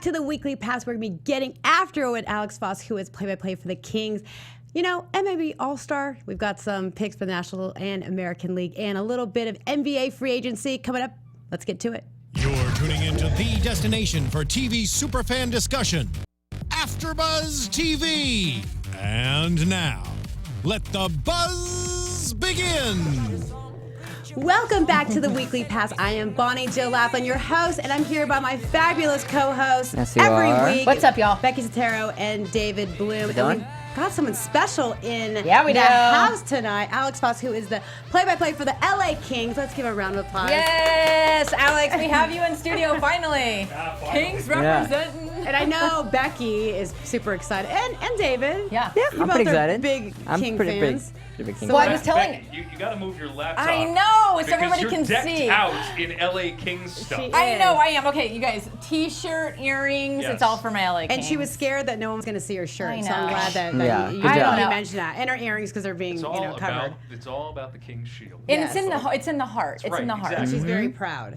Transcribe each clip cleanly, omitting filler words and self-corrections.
to the Weekly Pass. We're going to be getting after it with Alex Faust, who is play-by-play for the Kings. You know, MLB All-Star. We've got some picks for the National and American League and a little bit of NBA free agency coming up. Let's get to it. You're tuning into the destination for TV superfan discussion, AfterBuzz TV. And now, let the buzz begin. Welcome back to the Weekly Pass. I am Bonnie-Jill Laflin, your host, and I'm here by my fabulous co-hosts every week. What's up, y'all? Becky Sattero and David Bloom. And we've got someone special in the house tonight, Alex Faust, who is the play-by-play for the LA Kings. Let's give a round of applause. Yes, Alex, we have you in studio finally. Kings representing. And I know Becky is super excited, and David. Yeah, you I'm both pretty are excited. Big I'm King pretty fans. big. So I was telling Becky, you got to move your laptop. I know, so everybody you're can decked see. out in LA Kings stuff. I know, I am. Okay, you guys, T-shirt, earrings, Yes. It's all from LA Kings. And she was scared that no one was going to see her shirt, I so I'm know. glad that, Yeah, you good job. mentioned that. And her earrings because they're being It's all covered. it's all about the King's shield. And Yes. it's in the heart. It's in the heart. It's in the heart. exactly. She's very proud.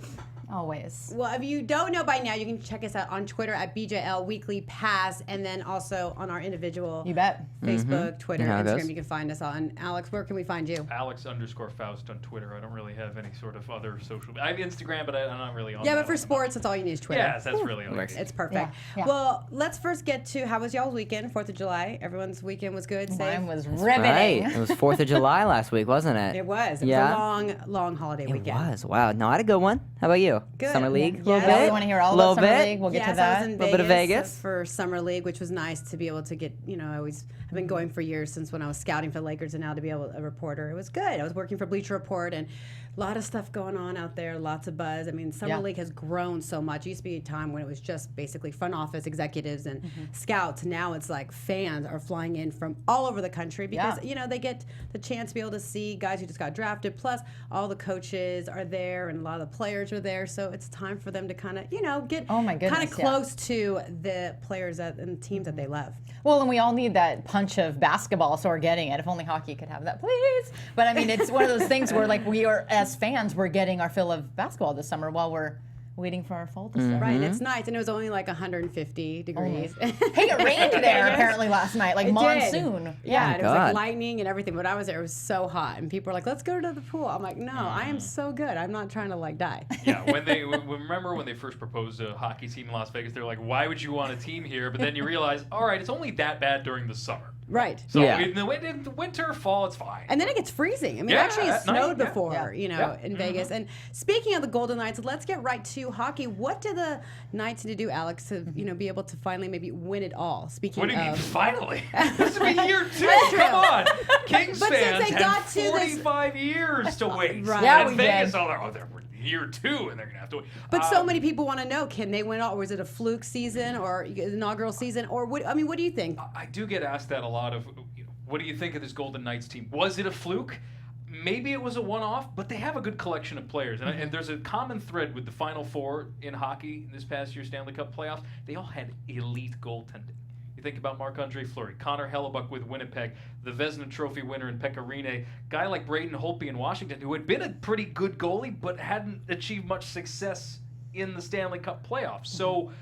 Always. Well, if you don't know by now, you can check us out on Twitter at BJL Weekly Pass, and then also on our individual You bet. Facebook, Twitter, You know how it Instagram. goes. You can find us on. Alex, where can we find you? Alex_Faust on Twitter. I don't really have any sort of other social. I have Instagram, but I'm not really on. Yeah, that but for one. sports, that's all you need is Twitter. Yes, that's really all. Works. It's perfect. Yeah. Well, let's first get to how was y'all's weekend, 4th of July? Everyone's weekend was good, safe? Mine was Right. riveting. It was 4th of July last week, wasn't it? It was. It Yeah. was a long holiday It weekend. was. Wow. No, I had a good one. How about you? Good. Summer League? Yeah. A little Yeah, bit? we want to hear all Little about Summer bit? League. We'll get Yes, to that. I was in Little bit of Vegas. for Summer League, which was nice to be able to get, I've been going for years since when I was scouting for the Lakers, and now to be a reporter. It was good. I was working for Bleacher Report, and a lot of stuff going on out there, lots of buzz. I mean, Summer League has grown so much. It used to be a time when it was just basically front office executives and scouts. Now it's like fans are flying in from all over the country because, they get the chance to be able to see guys who just got drafted. Plus, all the coaches are there and a lot of the players are there. So it's time for them to kind of, get kind of close to the players and teams that they love. Well, and we all need that punch of basketball, so we're getting it. If only hockey could have that, please. But I mean, it's one of those things where, like, we are, as fans, we're getting our fill of basketball this summer while we're waiting for our fall to start. Right, and it's nice, and it was only like 150 degrees. Hey, it rained there apparently last night, like It monsoon. did. Yeah, and it was God. like lightning and everything. But when I was there, it was so hot, and people were like, "Let's go to the pool." I'm like, "No, I am so good. I'm not trying to die." Yeah, remember when they first proposed a hockey team in Las Vegas, they're like, "Why would you want a team here?" But then you realize, all right, it's only that bad during the summer. Right. So Yeah. in the winter, fall, it's fine. And then it gets freezing. I mean, Yeah, actually, it at night, snowed yeah. before, in Vegas. And speaking of the Golden Knights, let's get right to hockey. What do the Knights need to do, Alex, to be able to finally maybe win it all? Speaking What do you mean, of, finally? This will be year 2. Come on. Kings But since fans they had got to this- 45 years to wait. Right. Yeah, and we Vegas, did. they're year 2, and they're going to have to wait. but so many people want to know: can they win it all? Or was it a fluke season or inaugural season? Or what? I mean, what do you think? I do get asked that a lot of, what do you think of this Golden Knights team? Was it a fluke? Maybe it was a one-off, but they have a good collection of players. And there's a common thread with the Final Four in hockey in this past year's Stanley Cup playoffs. They all had elite goaltending. You think about Marc-Andre Fleury, Connor Hellebuck with Winnipeg, the Vezina Trophy winner in Pekka Rinne, guy like Braden Holtby in Washington, who had been a pretty good goalie but hadn't achieved much success in the Stanley Cup playoffs. So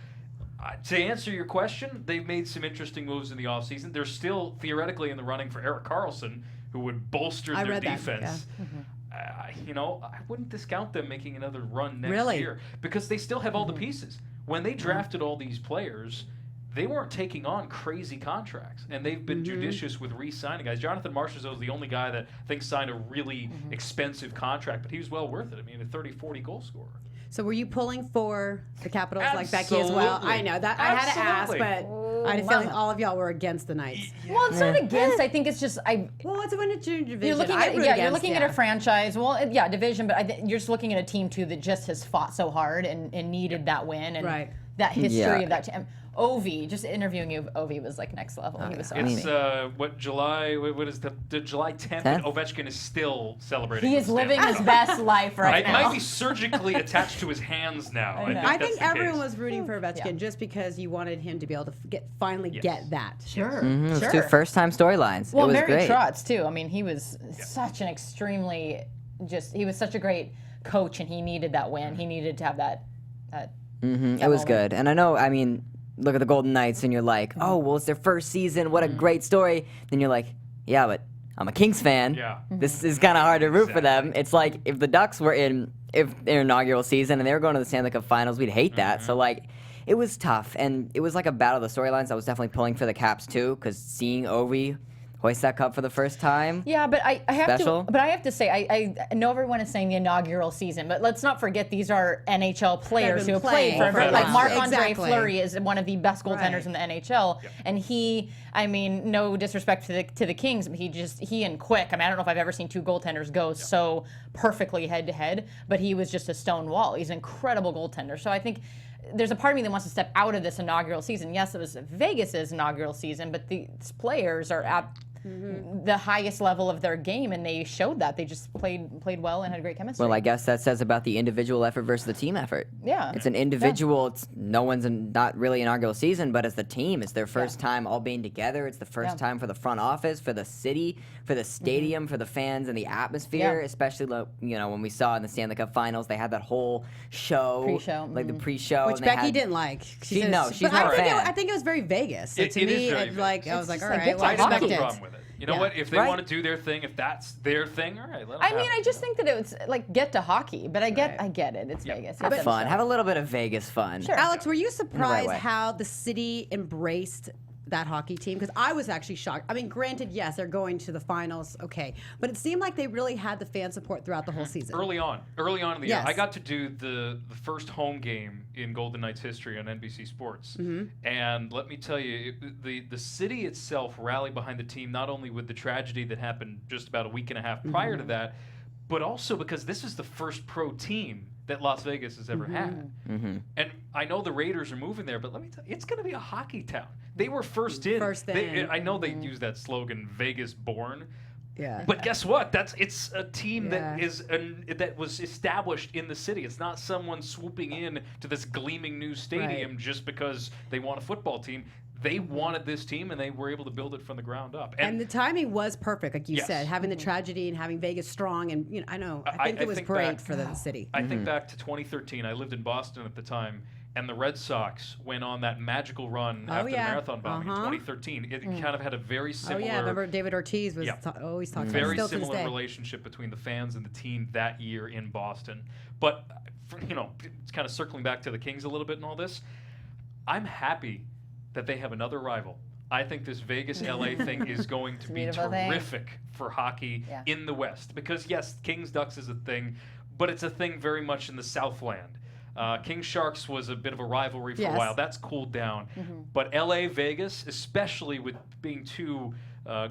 to answer your question, they've made some interesting moves in the offseason. They're still theoretically in the running for Erik Karlsson, who would bolster I their read that, defense. I wouldn't discount them making another run next Really? year because they still have all the pieces. When they drafted all these players, they weren't taking on crazy contracts, and they've been judicious with re-signing guys. Jonathan Marchessault is the only guy that I think signed a really expensive contract, but he was well worth it. I mean, a 30, 40 goal scorer. So were you pulling for the Capitals like Becky as well? Absolutely. I know that. I had to ask, Absolutely. but I had a feeling all of y'all were against the Knights. Well, it's not against. I think it's just Well, it's a win division. You're looking I at root you're against, looking at a franchise. Well, division, but you're just looking at a team too that just has fought so hard and needed that win and Right. that history Yeah. of that team. Ovi, just interviewing you, Ovi was like next level. He was so It's happy. July? What is the July 10th? 10th? And Ovechkin is still celebrating. He the is living Stanley his Cup. best life right It now. might be surgically attached to his hands now. I know. I that's think the everyone case. was rooting for Ovechkin Yeah. just because you wanted him to be able to finally get that. Sure, It was sure. 2 first-time storylines. Well, it was Barry great. Trotz too. I mean, he was such an extremely he was such a great coach, and he needed that win. He needed to have that. It was good. And I know, I mean, look at the Golden Knights and you're like, oh, well, it's their first season. What a great story. Then you're like, yeah, but I'm a Kings fan. Yeah. This is kind of hard to root for them. It's like if the Ducks were in their inaugural season and they were going to the Stanley Cup Finals, we'd hate that. So, like, it was tough. And it was like a battle of the storylines. I was definitely pulling for the Caps, too, because seeing Ovi hoist that cup for the first time. Yeah, but I have Special. to. But I have to say, I know everyone is saying the inaugural season, but let's not forget these are NHL players been who have played playing for for a like while. Marc-Andre Exactly. Fleury is one of the best goaltenders Right. in the NHL, and he, I mean, no disrespect to the Kings, but he and Quick. I mean, I don't know if I've ever seen two goaltenders go so perfectly head to head, but he was just a stone wall. He's an incredible goaltender. So I think there's a part of me that wants to step out of this inaugural season. Yes, it was Vegas's inaugural season, but these players are at the highest level of their game, and they showed that. They just played well and had great chemistry. Well, I guess that says about the individual effort versus the team effort. Yeah. It's an individual. It's no one's not really inaugural season, but as the team, it's their first time all being together. It's the first time for the front office, for the city, for the stadium, for the fans and the atmosphere. Yeah. Especially, when we saw in the Stanley Cup Finals, they had that whole show, Pre-show, like the pre-show, Which and they Becky had- didn't like. She's says- not but a fan. I think it was very Vegas. So It to is me, very I was Vegas. like, It's all just like, right, get well, I to don't have expect a it. problem with it. You know Yeah. what? If they Right. want to do their thing, if that's their thing, all right, let them I have mean, it. I just think that it was like get to hockey, but I get Right. it. It's Vegas. Have Get them fun. stuff. Have a little bit of Vegas fun. Sure. Alex, were you surprised way. how the city embraced that hockey team? Because I was actually shocked. I mean, granted, yes, they're going to the finals, okay, but it seemed like they really had the fan support throughout the whole season. Early on in the Yes. year, I got to do the first home game in Golden Knights history on NBC Sports, and let me tell you, the city itself rallied behind the team not only with the tragedy that happened just about a week and a half prior to that, but also because this is the first pro team that Las Vegas has ever had. And I know the Raiders are moving there, but let me tell you, it's going to be a hockey town. They were first in. First in. I know they use that slogan, Vegas born. Yeah. But guess what? It's a team Yeah. that was established in the city. It's not someone swooping in to this gleaming new stadium just because they want a football team. They wanted this team, and they were able to build it from the ground up. And the timing was perfect, like you Yes. said, having the tragedy and having Vegas strong, and I think it was think great back- for the city. I think back to 2013. I lived in Boston at the time, and the Red Sox went on that magical run after yeah. the marathon bombing in Uh-huh. 2013. It kind of had a very Oh similar, yeah, remember David Ortiz was Yeah. always talking very about it, still to this similar day. relationship between the fans and the team that year in Boston. But it's kind of circling back to the Kings a little bit and all this. I'm happy that they have another rival. I think this Vegas LA thing is going to be beautiful thing. terrific for hockey in the West, because yes, Kings Ducks is a thing, but it's a thing very much in the Southland. Kings Sharks was a bit of a rivalry for a Yes. while. That's cooled down. But LA Vegas, especially with being two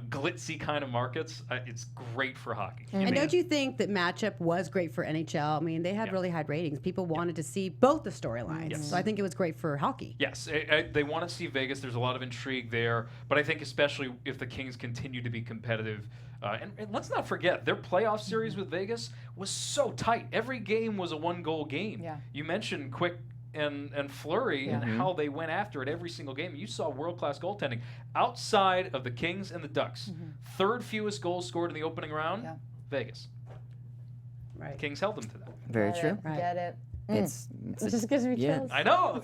glitzy kind of markets, it's great for hockey. And don't you think that matchup was great for NHL? I mean, they had really high ratings. People wanted to see both the storylines. Yes. So I think it was great for hockey. Yes, they want to see Vegas. There's a lot of intrigue there, but I think especially if the Kings continue to be competitive. And let's not forget, their playoff series with Vegas was so tight. Every game was a one-goal game. Yeah. You mentioned Quick and Fleury and how they went after it every single game. You saw world-class goaltending. Outside of the Kings and the Ducks, third fewest goals scored in the opening round, Vegas. Right. Kings held them to that. Very Get true. it, Get it. It's It just gives me yeah. chills. I know.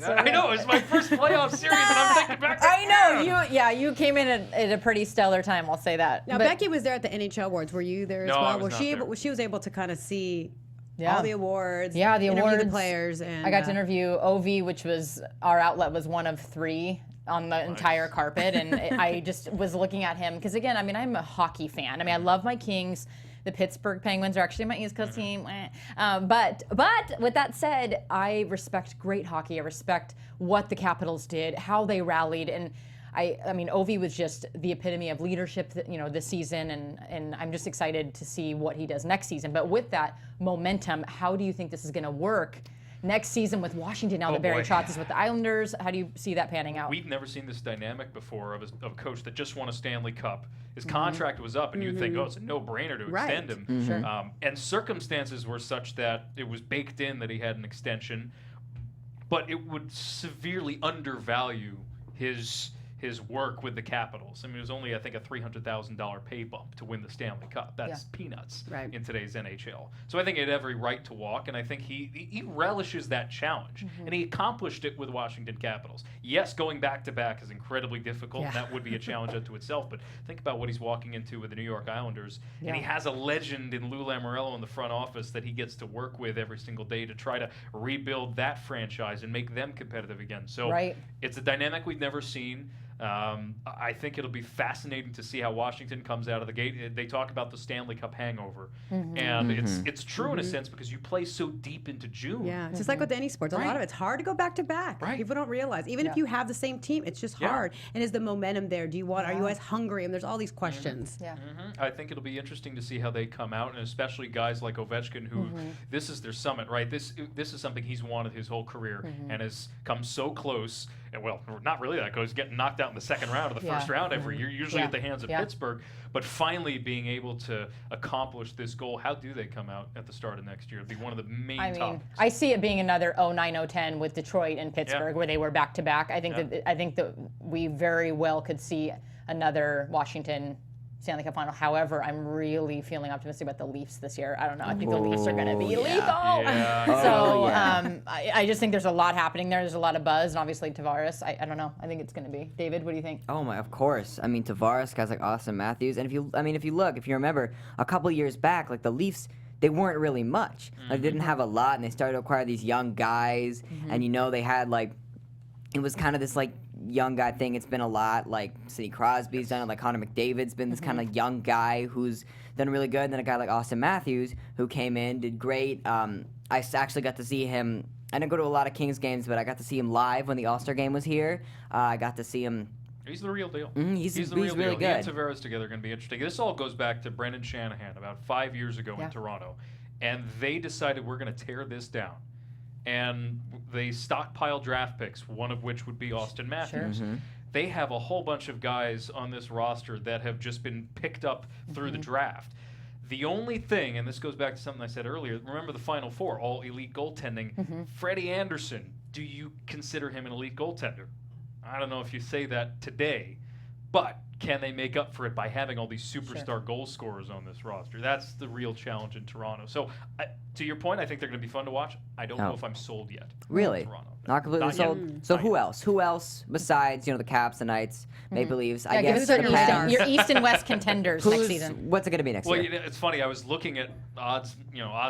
It's my first playoff series, and I'm thinking back. I know you came in at a pretty stellar time. I'll say that. Now, But- Becky was there at the NHL awards. Were you there as No, I well? was Was not she there. able? She was able to kind of see Yeah. all the awards. Yeah, the interview awards. the players, and I got to interview OV, which was our outlet, was one of 3 on the entire carpet, and I just was looking at him because, again, I mean, I'm a hockey fan. I mean, I love my Kings. The Pittsburgh Penguins are actually my East Coast team. But with that said, I respect great hockey. I respect what the Capitals did, how they rallied, and I mean, Ovi was just the epitome of leadership, this season, and I'm just excited to see what he does next season. But with that momentum, how do you think this is going to work next season with Washington now? Oh, The Barry boy. Trotz is with the Islanders. How do you see that panning out? We've never seen this dynamic before of a coach that just won a Stanley Cup. His contract was up, and you'd think, oh, it's a no-brainer to Right. extend him. Sure. And circumstances were such that it was baked in that he had an extension, but it would severely undervalue his his work with the Capitals. I mean, it was only, I think, a $300,000 pay bump to win the Stanley Cup. That's peanuts in today's NHL. So I think he had every right to walk, and I think he relishes that challenge. And he accomplished it with Washington Capitals. Yes, going back-to-back is incredibly difficult, and that would be a challenge unto itself, but think about what he's walking into with the New York Islanders, and he has a legend in Lou Lamoriello in the front office that he gets to work with every single day to try to rebuild that franchise and make them competitive again. So it's a dynamic we've never seen. I think it'll be fascinating to see how Washington comes out of the gate. They talk about the Stanley Cup hangover, and it's true in a sense because you play so deep into June. Yeah, it's just like with any sports. A lot of it's hard to go back to back. People don't realize. Even if you have the same team, it's just hard. And is the momentum there? Do you want? Are you as hungry? And there's all these questions. I think it'll be interesting to see how they come out, and especially guys like Ovechkin, who this is their summit, right? This is something he's wanted his whole career and has come so close. And well, not really that close. Getting knocked out in the second round of the first round every year, usually at the hands of Pittsburgh. But finally being able to accomplish this goal, how do they come out at the start of next year? It'll be one of the main topics. I see it being another 09-010 with Detroit and Pittsburgh, where they were back to back. I think that we very well could see another Washington Stanley Cup final. However, I'm really feeling optimistic about the Leafs this year. I don't know. I think the Leafs are going to be lethal. I just think there's a lot happening there. There's a lot of buzz, and obviously Tavares. I don't know. I think it's going to be. David, what do you think? Oh my, of course. I mean, Tavares, guys like Austin Matthews, and if you remember, a couple years back, like the Leafs, they weren't really much. Like, they didn't have a lot, and they started to acquire these young guys, and they had like, it was kind of this like young guy thing. It's been a lot. Like Sidney Crosby's done it. Like Connor McDavid's been this kind of young guy who's done really good. And then a guy like Austin Matthews who came in, did great. I actually got to see him. I didn't go to a lot of Kings games, but I got to see him live when the All-Star game was here. I got to see him. He's the real deal. He's the real really deal. He and Tavares together are going to be interesting. This all goes back to Brendan Shanahan about 5 years ago in Toronto. And they decided we're going to tear this down. And they stockpiled draft picks, one of which would be Austin Matthews. They have a whole bunch of guys on this roster that have just been picked up through the draft. The only thing, and this goes back to something I said earlier, remember the Final Four, all elite goaltending. Freddie Anderson, do you consider him an elite goaltender? I don't know if you say that today, but can they make up for it by having all these superstar goal scorers on this roster? That's the real challenge in Toronto. So, to your point, I think they're going to be fun to watch. I don't know if I'm sold yet. Really? Toronto. Not completely sold? So who else? Who else besides, the Caps, the Knights, Maple Leafs, I guess your East and West contenders next season. What's it going to be next year? Well, it's funny. I was looking at odds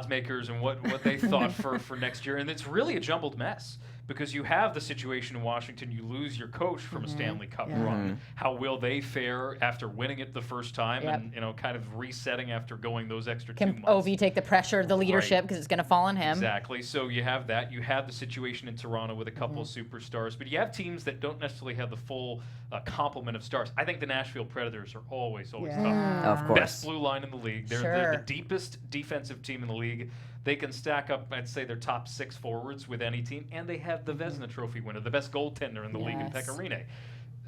makers and what they thought for next year, and it's really a jumbled mess. Because you have the situation in Washington, you lose your coach from a Stanley Cup run. How will they fare after winning it the first time and kind of resetting after going those extra 2 months? Can Ovi take the pressure of the leadership because it's going to fall on him? Exactly. So you have that. You have the situation in Toronto with a couple of superstars, but you have teams that don't necessarily have the full complement of stars. I think the Nashville Predators are always tough. Of course. Best blue line in the league. They're the deepest defensive team in the league. They can stack up, I'd say, their top 6 forwards with any team, and they have the Vezina Trophy winner, the best goaltender in the league in Pekka Rinne.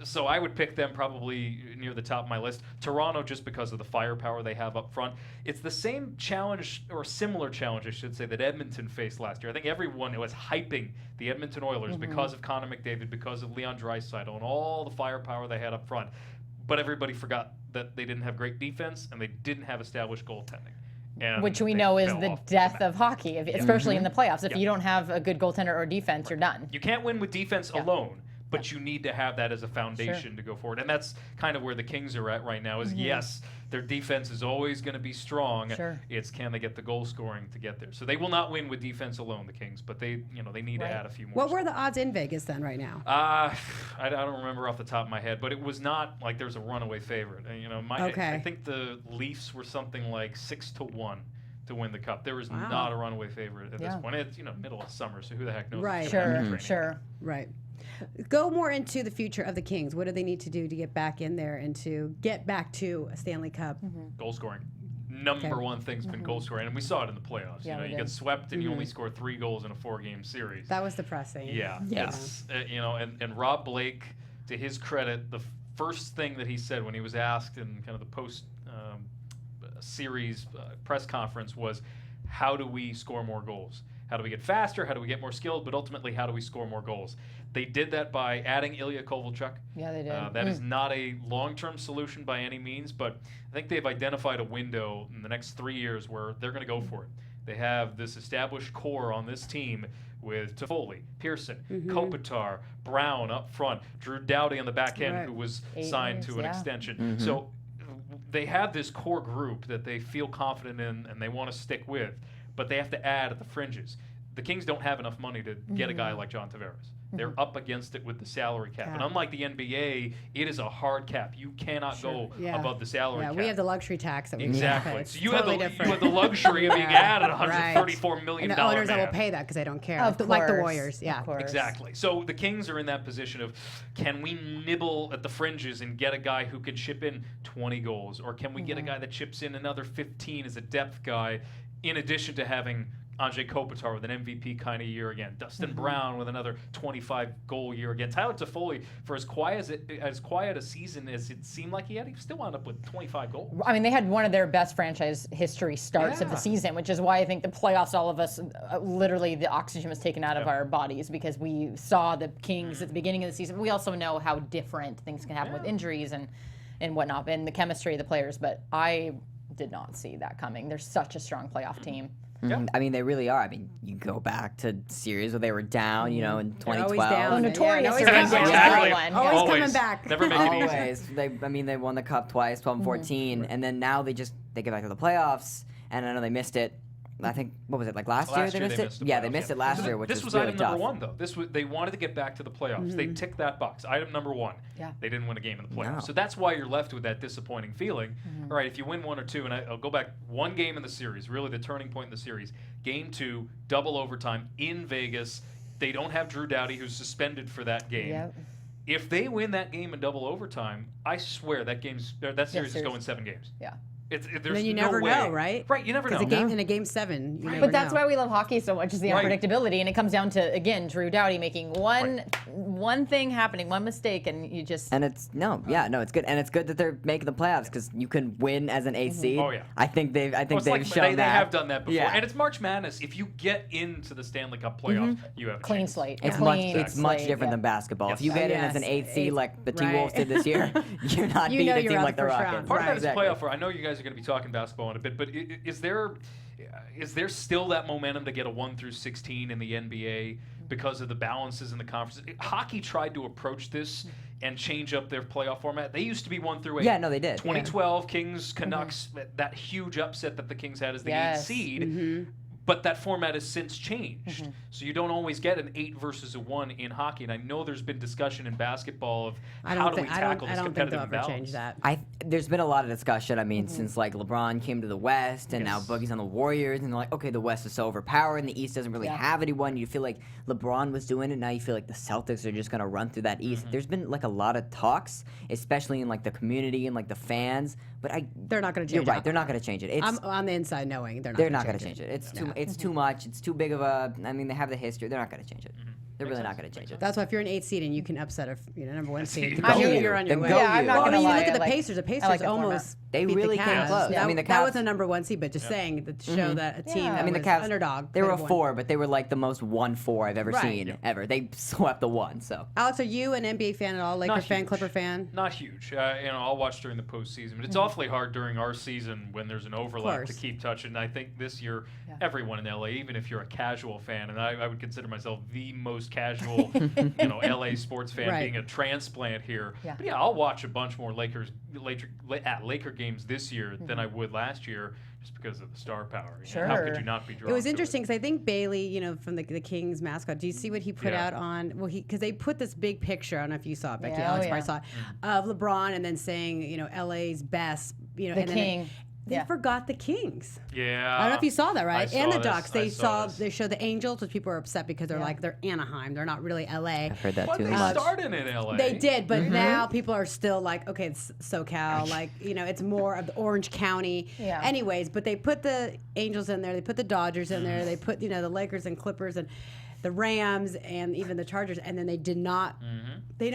So I would pick them probably near the top of my list. Toronto, just because of the firepower they have up front. It's the same challenge, or similar challenge, I should say, that Edmonton faced last year. I think everyone was hyping the Edmonton Oilers because of Connor McDavid, because of Leon Draisaitl, and all the firepower they had up front. But everybody forgot that they didn't have great defense, and they didn't have established goaltending. Which we know is the death of hockey, especially in the playoffs. If you don't have a good goaltender or defense, you're done. You can't win with defense alone, but you need to have that as a foundation to go forward. And that's kind of where the Kings are at right now is, yes, their defense is always going to be strong. It's can they get the goal scoring to get there. So they will not win with defense alone, the Kings, but they need to add a few more. What were the odds in Vegas then right now? I don't remember off the top of my head, but it was not like there's a runaway favorite. I think the Leafs were something like 6-1 to win the Cup. There was not a runaway favorite at this point. It's middle of summer, so who the heck knows? Right. Sure. Right. Go more into the future of the Kings. What do they need to do to get back in there and to get back to a Stanley Cup? Goal scoring. Number one thing's been goal scoring, and we saw it in the playoffs. You get swept and you only score 3 goals in a 4-game series. That was depressing. It's and Rob Blake, to his credit, the first thing that he said when he was asked in kind of the post series press conference was, how do we score more goals? How do we get faster? How do we get more skilled? But ultimately, how do we score more goals? They did that by adding Ilya Kovalchuk. Yeah, they did. That is not a long-term solution by any means, but I think they've identified a window in the next 3 years where they're going to go for it. They have this established core on this team with Toffoli, Pearson, Kopitar, Brown up front, Drew Doughty on the back end, who was signed to an extension. So they have this core group that they feel confident in and they want to stick with, but they have to add at the fringes. The Kings don't have enough money to get a guy like John Tavares. They're up against it with the salary cap. And unlike the NBA, it is a hard cap. You cannot go above the salary cap. We have the luxury tax that we Exactly. So you totally have the luxury of being added $134 million. And the owners that will pay that because they don't care. Like the Warriors. Yeah. Exactly. So the Kings are in that position of, can we nibble at the fringes and get a guy who can chip in 20 goals? Or can we get a guy that chips in another 15 as a depth guy, in addition to having Anze Kopitar with an MVP kind of year again, Dustin Brown with another 25-goal year again. Tyler Toffoli, for as quiet a season as it seemed like he had, he still wound up with 25 goals. I mean, they had one of their best franchise history starts of the season, which is why I think the playoffs, all of us, literally the oxygen was taken out of our bodies because we saw the Kings at the beginning of the season. We also know how different things can happen with injuries and whatnot, and the chemistry of the players, but I did not see that coming. They're such a strong playoff team. I mean, they really are. I mean, you go back to series where they were down, in 2012. Down. Notorious. Exactly. Always coming back. Never make it easy. Always. They won the Cup twice, 12 and 14, and then now they get back to the playoffs, and I know they missed it. I think, what was it, like last year they missed it? Yeah, they missed it last year, which was really item tough. number one, though. They wanted to get back to the playoffs. They ticked that box. Item number one. Yeah. They didn't win a game in the playoffs. No. So that's why you're left with that disappointing feeling. All right, if you win one or two, and I'll go back one game in the series, really the turning point in the series. Game 2, double overtime in Vegas. They don't have Drew Doughty, who's suspended for that game. Yep. If they win that game in double overtime, I swear that series is going 7 games. Yeah. There's then you no never way. know, right? Right, you never know. Because in a game 7, you never But that's know. why we love hockey so much, is the unpredictability, and it comes down to, again, Drew Doughty making one thing happening, one mistake, and you just... And it's good, and it's good that they're making the playoffs because you can win as an 8th seed. Oh yeah. I think they've shown that. They have done that before, Yeah. and it's March Madness. If you get into the Stanley Cup playoffs, you have a Clean chance. slate. It's much different than basketball. Yes. If you get in as an 8th seed like the T-Wolves did this year, you're not beating a team like the Rockets. Part of that is Exactly. playoff. I know you guys are going to be talking basketball in a bit, but is there still that momentum to get a 1 through 16 in the NBA because of the balances in the conferences? Hockey tried to approach this and change up their playoff format. They used to be 1 through 8. Yeah, no, they did. 2012 Kings Canucks, that huge upset that the Kings had as the 8th seed. But that format has since changed. So you don't always get an 8 versus a 1 in hockey. And I know there's been discussion in basketball of how do we tackle this competitive imbalance. Change that. There's been a lot of discussion. I mean, since like LeBron came to the West, and now Boogie's on the Warriors, and they're like, okay, the West is so overpowered, and the East doesn't really have anyone. You feel like LeBron was doing it. Now you feel like the Celtics are just gonna run through that East. There's been like a lot of talks, especially in like the community and like the fans. But they're not going to change it. You're right. They're not going to change it. I'm on the inside knowing they're not going to change it. It's too much. It's too big of a. I mean, they have the history. They're not going to change it. They're really not going to change it. That's why if you're an 8th seed and you can upset a number 1 seed, Go you. you're on your way. Yeah, I'm not Well, gonna you lie, look at the I like- Pacers. The I Pacers like the almost They beat really the came Cavs. close. That, I mean, the that Cavs- was a number 1 seed, but just saying to show that a team that I mean, the was Cavs, underdog. They were a could have 4, won. but they were like the most 1-4 I've ever seen ever. They swept the 1. So Alex, are you an NBA fan at all? Laker Not fan, huge. Clipper fan? Not huge. I'll watch during the postseason, but it's awfully hard during our season when there's an overlap to course. keep touching. I think this year, everyone in LA, even if you're a casual fan, and I would consider myself the most casual, LA sports fan, being a transplant here. Yeah. But I'll watch a bunch more Laker games this year than I would last year, just because of the star power. How could you not be drawn? It was to interesting because I think Bailey, from the Kings mascot. Do you see what he put out on? Well, because they put this big picture. I don't know if you saw it, Becky. Alex probably saw it, of LeBron, and then saying, LA's best. the and King. Then they forgot the Kings. Yeah. I don't know if you saw that, right? And the Ducks. They they showed the Angels, which people are upset because they're like they're Anaheim. They're not really LA. I've heard that But too they much. started in LA. They did, but now people are still like, okay, it's SoCal, like it's more of the Orange County. Yeah. Anyways, but they put the Angels in there, they put the Dodgers in there, they put the Lakers and Clippers, and the Rams and even the Chargers, and then they did not. I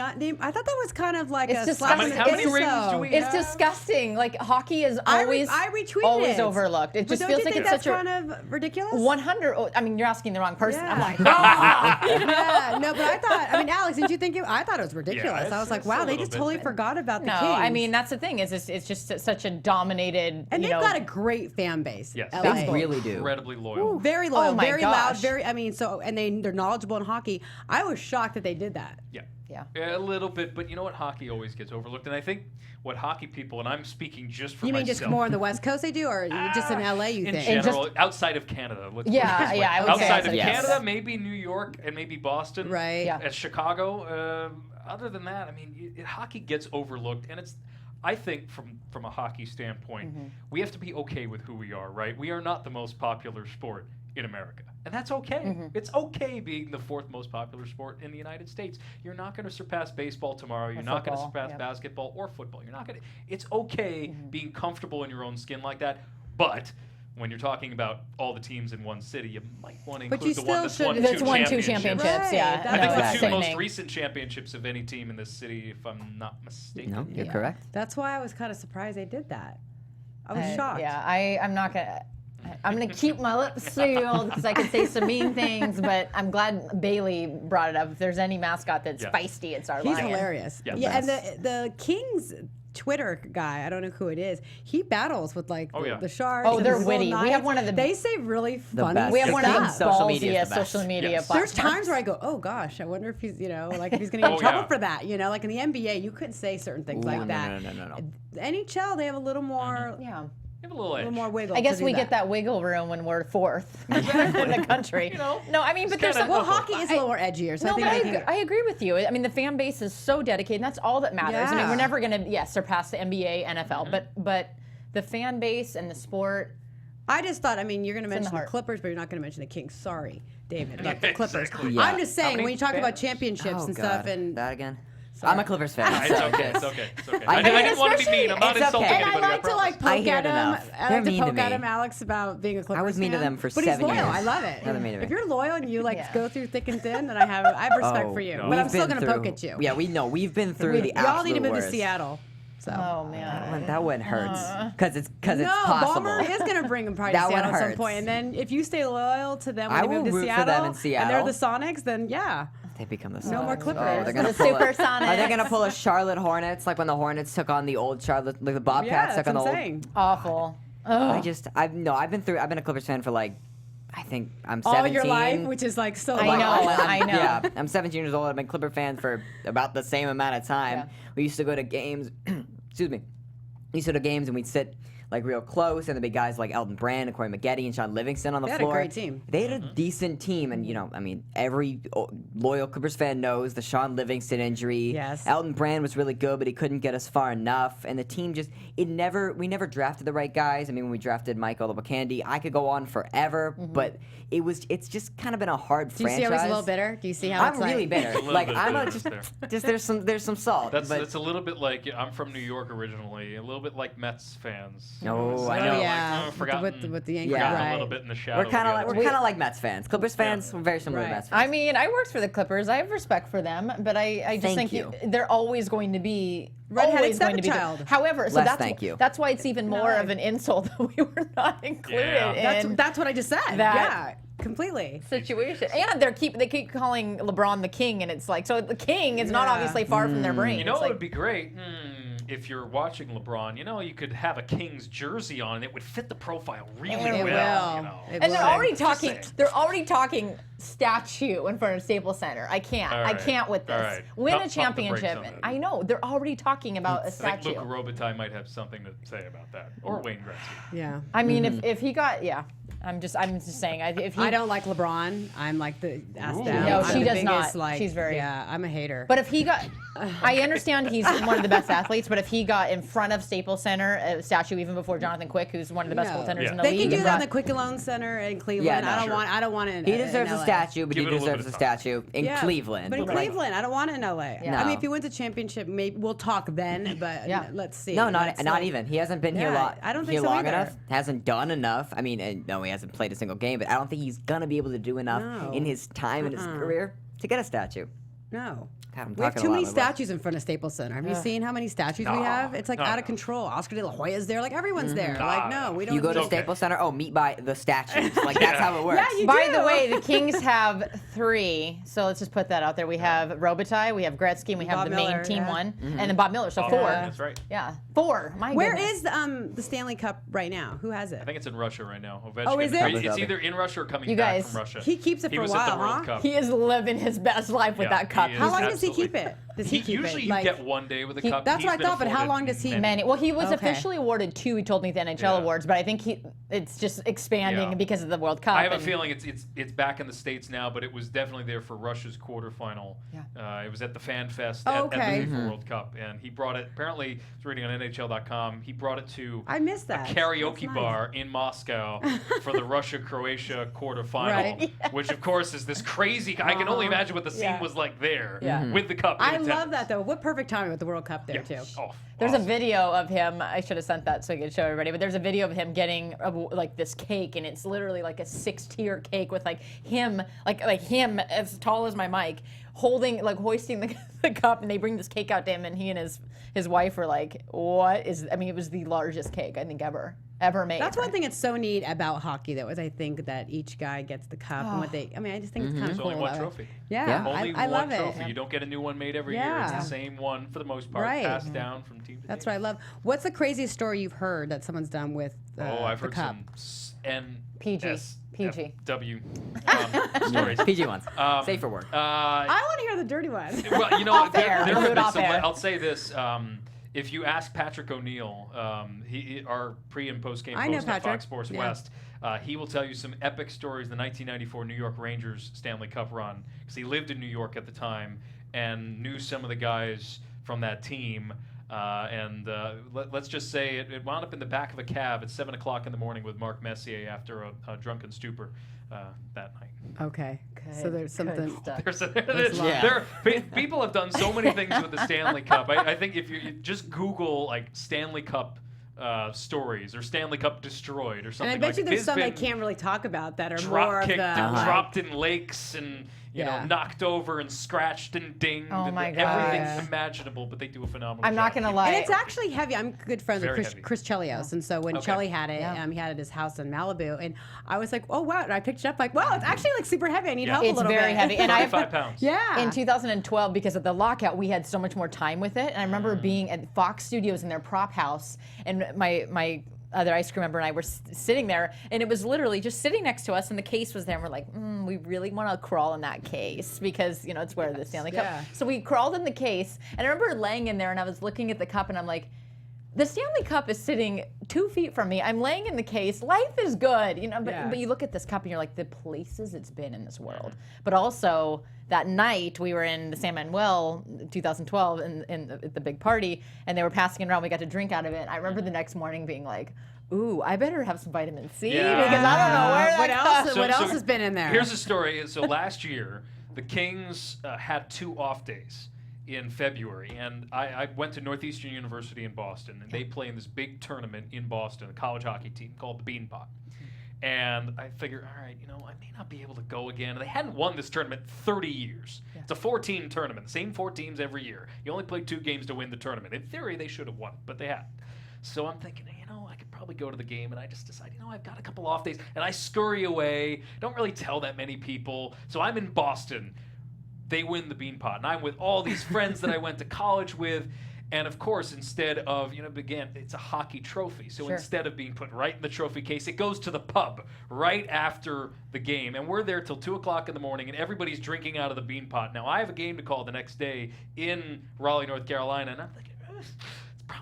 thought that was kind of like It's a just slap in the how many face, rings though. do we It's have? disgusting. Like hockey is always I retweeted always it. overlooked. It But just don't feels you like think it's that's such a kind of ridiculous? 100. I mean, you're asking the wrong person. I'm Yeah. like, ah! Yeah, no, but I thought. I mean, Alex, didn't you think it? I thought it was ridiculous. it's- I was like, it's wow, a they little just bit. totally forgot about the No, Kings. I mean that's the thing. Is it's just such a dominated. and you they've know, got a great fan base. Yes. LA. They really do. Incredibly loyal. Very loyal, Oh my very loud, gosh. very. I mean, so and they're knowledgeable in hockey. I was shocked that they did that. Yeah. Yeah. A little bit, but you know what? Hockey always gets overlooked, and I think what hockey people, and I'm speaking just for You mean myself. just more on the West Coast they do, or just in LA? You in think? general, outside of Canada. Let's put it Yeah, this way. yeah, I would say outside of outside of Canada, Canada. maybe New York and maybe Boston, Right. Yeah. As Chicago. Other than that, I mean, hockey gets overlooked, and it's. I think from a hockey standpoint, we have to be okay with who we are, right? We are not the most popular sport in America, and that's okay. It's okay being the fourth most popular sport in the United States. You're not going to surpass baseball tomorrow. You're not going to football, surpass yep. basketball or football. You're not going to. It's okay being comfortable in your own skin like that, but when you're talking about all the teams in one city, you might want to But include you the one still that's won should- That's two won two championships. championships. Right, Yeah. that's I think No, the that's two most sickening. recent championships of any team in this city, if I'm not mistaken. No, you're correct. That's why I was kind of surprised they did that. I was shocked. Yeah, I'm not gonna. I'm gonna keep my lips sealed because I could say some mean things, but I'm glad Bailey brought it up. If there's any mascot that's Yeah. feisty, it's our He's lion. hilarious. Yeah. Yeah, and the Kings Twitter guy, I don't know who it is. He battles with like Oh, yeah. the Sharks. Oh, and they're the witty. Little We have Knights. one of the- They say really funny best. We have one of stuff. those Social media ballsy is the best. social media Yes. There's platforms. times where I go, oh gosh, I wonder if he's, like if he's going to get Oh, in trouble yeah. for that. Like in the NBA, you couldn't say certain things Ooh, like no, that. no. The NHL, they have a little more, Yeah. You have a little edge. wiggle. I guess to do we get that wiggle room when we're fourth in the country. know, no, I mean, but there's kinda- some. Well, hockey is a little more edgier, so No, I but think they can. I agree with you. I mean, the fan base is so dedicated, and that's all that matters. I mean, Yeah. we're never going to, surpass the NBA, NFL, but the fan base and the sport. I just thought, you're going to in the mention the heart. Clippers, but you're not going to mention the Kings. Sorry, David, about the Clippers. Exactly. Yeah. I'm just saying, many when you talk about fans? championships Oh, and God. stuff, and that again. I'm a Clippers fan. It's so okay. just- It's okay. It's okay. I I, mean, didn't want to be mean. I'm not it's insulting okay. And I anybody. like to promise. like I poke hear at it him. enough. I They're like to mean to poke at me. him, Alex, about being a Clippers was mean to fan. them for but 7 he's loyal. years. I love it. They're mean to me. If you're loyal and you Yeah. go through thick and thin, then I have respect for you. no. But We've I'm still been gonna poke through- at you. Yeah, we've been through the Y'all need to absolute move worst. to Seattle. So. Oh man. That one hurts because it's No, possible. Ballmer is going to bring him probably to That one Seattle at some hurts. point. And then if you stay loyal to them I when they will move to root for Seattle, them in and they're Seattle. the Sonics, then yeah. They become the No more Sonics. Clippers. Oh, they're gonna The pull a- Supersonics. Are they gonna pull a Charlotte Hornets like when the Hornets took on the old Charlotte, like the Bobcats Yeah, took that's on the what I'm old? saying. Awful. I've been a Clippers fan for like, I think I'm All 17. your life, which is like so I long. know. I know. Yeah, I'm 17 years old. I've been Clipper fan for about the same amount of time. Yeah. We used to go to games. Excuse me. We used to go to games and we'd sit like real close, and the big guys like Elton Brand and Corey Maggette and Sean Livingston on the They had a floor. great team. They had a decent team, and every loyal Clippers fan knows the Sean Livingston injury. Yes. Elton Brand was really good, but he couldn't get us far enough, and the team we never drafted the right guys. I mean, when we drafted Michael Olowokandi, I could go on forever, but it's just kind of been a hard Do you see franchise. how he's a little bitter? Do you see how I'm it's really like, bitter. little Like bit I'm bitter just there. there's some salt. That's but a little bit like I'm from New York originally, a little bit like Mets fans. Oh, I So, know. like, yeah, forgotten, with the Yankees, forgotten right. a little bit in the shadow. we're kind of of like like Mets fans. Clippers fans, we're very similar Right. to Mets fans. I mean, I worked for the Clippers. I have respect for them, but I just Thank think you. they're always going to be Redheaded always going to be. stepchild. However, so Les, that's thank you. that's why it's even more of an insult that we were not included Yeah. in That's what I just said. That- Yeah, completely. situation. And they keep calling LeBron the king, and it's like so the king is not Yeah. obviously far from their brain. You know It's what like, would be great? If you're watching LeBron, you could have a King's jersey on and it would fit the profile really It well. will. It and they're will. already Just talking. saying. They're already talking statue in front of Staples Center. I can't. All I right. can't with this. All right. Win Pump a the brakes championship. on that. I know. They're already talking about a I think statue. Luka Robitaille might have something to say about that, or Wayne Gretzky. Yeah. I mean, if he got I'm just saying. If he, I don't like LeBron. I'm like the ask them. No, I'm she the does not. biggest, like, She's very- I'm a hater. But if he got I understand he's one of the best athletes, but if he got in front of Staples Center, a statue even before Jonathan Quick, who's one of the best No. goaltenders in the They league. can do and that in brought- the Quick Loan Center in Cleveland. Yeah, no, I don't sure. want. I don't want it. He deserves in a LA. statue, but Give he it a little deserves bit a of time. statue in Yeah, Cleveland. But in Cleveland, I don't want it in LA. Yeah. I mean, No. if he wins a championship, maybe we'll talk then. But Yeah. let's see. No, Let's not see. even. He hasn't been here Yeah, I don't think here so long either. enough. Hasn't done enough. I mean, no, he hasn't played a single game, but I don't think he's gonna be able to do enough No. in his time in his career to get a statue. No. God, I'm We have talking too a lot, many my boy. statues in front of Staples Center. Have you seen how many statues we have? It's like No, out no. of control. Oscar De La Hoya's there. Like everyone's there. Nah, Like no, we don't. You go to need- okay. Staples Center, meet by the statues. Like that's how it works. Yeah, you By do. the way, the Kings have 3. So let's just put that out there. We have Robitaille, we have Gretzky, and we have Bob the Miller, main team yeah. one, and then Bob Miller. So Oh, 4. That's right. Yeah, 4. My Where goodness. is the Stanley Cup right now? Who has it? I think it's in Russia right now. Ovechkin. Oh, is it? It's either in Russia or coming You back guys, from Russia. he keeps it He for a was while, at the World huh? Cup. He is living his best life with Yeah, that cup. he How is long does he keep absolutely- it? Does he keep usually it? you Like, get one day with a he- cup. that's He's what I been thought, but how afforded long does he- many. Well, he was Okay. officially awarded 2. He told me at the NHL Yeah. awards, but I think it's just expanding Yeah. because of the World Cup. I have a and- feeling it's back in the States now, but it was definitely there for Russia's quarterfinal. Yeah. It was at the Fan Fest Oh, at the okay. FIFA World Cup, and he brought it. Apparently, I was reading on NHL.com. He brought it to I missed a that. karaoke That's nice. bar in Moscow for the Russia-Croatia quarterfinal, Right. which of course is this crazy. I can only imagine what the scene Yeah. was like there Yeah. with the cup. in I love attendance. that though. What perfect timing with the World Cup there Yeah. too. Oh, There's a awesome. video of him. I should have sent that so I could show everybody. But there's a video of him getting like this cake, and it's literally like a 6-tier cake with like him, like him as tall as my mic, hoisting the cup, and they bring this cake out to him, and he and his wife were like, "What is?" I mean, it was the largest cake I think ever made. That's one thing that's so neat about hockey, though, is I think that each guy gets the cup and what they. I mean, I just think it's kind of There's cool. only one that way. trophy. Yeah, Yeah. Only I one love trophy. it. You don't get a new one made every year. It's Yeah. the same one for the most part, Right. passed down from team to That's team. what I love. What's the craziest story you've heard that someone's done with I've the heard cup? some PG. W stories. PG ones. Safe for work. I want to hear the dirty one. Well, you know, Off there air. have We'll do it been off some. air. I'll say this: if you ask Patrick O'Neill, our pre and post game I know host on Patrick. Fox Sports Yeah. West, he will tell you some epic stories. The 1994 New York Rangers Stanley Cup run, because he lived in New York at the time and knew some of the guys from that team. Let's just say it wound up in the back of a cab at 7 o'clock in the morning with Mark Messier after a drunken stupor that night. Okay. So Good- there's good something. stuff. People have done so many things with the Stanley Cup. I think if you just Google like Stanley Cup stories or Stanley Cup destroyed or something And I bet like you there's some I been can't really talk about that are drop more of kicked the. and like- dropped in lakes and you Yeah. know knocked over and scratched and dinged Oh and my everything's God. imaginable, but they do a phenomenal I'm job. not gonna lie. And it's actually heavy. I'm good friends with Very Chris, heavy. Chris Chelios, and so when Okay. Chelly had it, Yeah. he had it at his house in Malibu, and I was like, oh wow! And I picked it up like, wow, it's actually like super heavy. I need Yeah. help a It's little very bit. heavy, and I 35 pounds. yeah. In 2012, because of the lockout, we had so much more time with it. And I remember being at Fox Studios in their prop house, and my other ice cream member and I were sitting there, and it was literally just sitting next to us, and the case was there, and we're like, we really want to crawl in that case because it's where the Stanley Cup. Yeah. So we crawled in the case, and I remember laying in there, and I was looking at the cup, and I'm like, the Stanley Cup is sitting 2 feet from me. I'm laying in the case. Life is good, but Yeah. you look at this cup and you're like, the places it's been in this world. But also that night we were in the San Manuel, 2012, at the big party, and they were passing it around. We got to drink out of it. I remember the next morning being like, ooh, I better have some vitamin C Yeah. because I don't know where what that else? comes. What else has been in there? Here's a story. So last year, the Kings had 2 off days in February, and I went to Northeastern University in Boston, and they play in this big tournament in Boston, a college hockey team called the Beanpot. And I figured, all right, I may not be able to go again. And they hadn't won this tournament 30 years. Yeah. It's a 4-team tournament, the same 4 teams every year. You only play 2 games to win the tournament. In theory, they should have won, but they hadn't. So I'm thinking, I could probably go to the game, and I just decide, I've got a couple off days, and I scurry away. Don't really tell that many people. So I'm in Boston. They win the Beanpot, and I'm with all these friends that I went to college with. And of course, instead of, again, it's a hockey trophy. So Sure. instead of being put right in the trophy case, it goes to the pub right after the game. And we're there till 2 o'clock in the morning, and everybody's drinking out of the Beanpot. Now, I have a game to call the next day in Raleigh, North Carolina, and I'm thinking, it's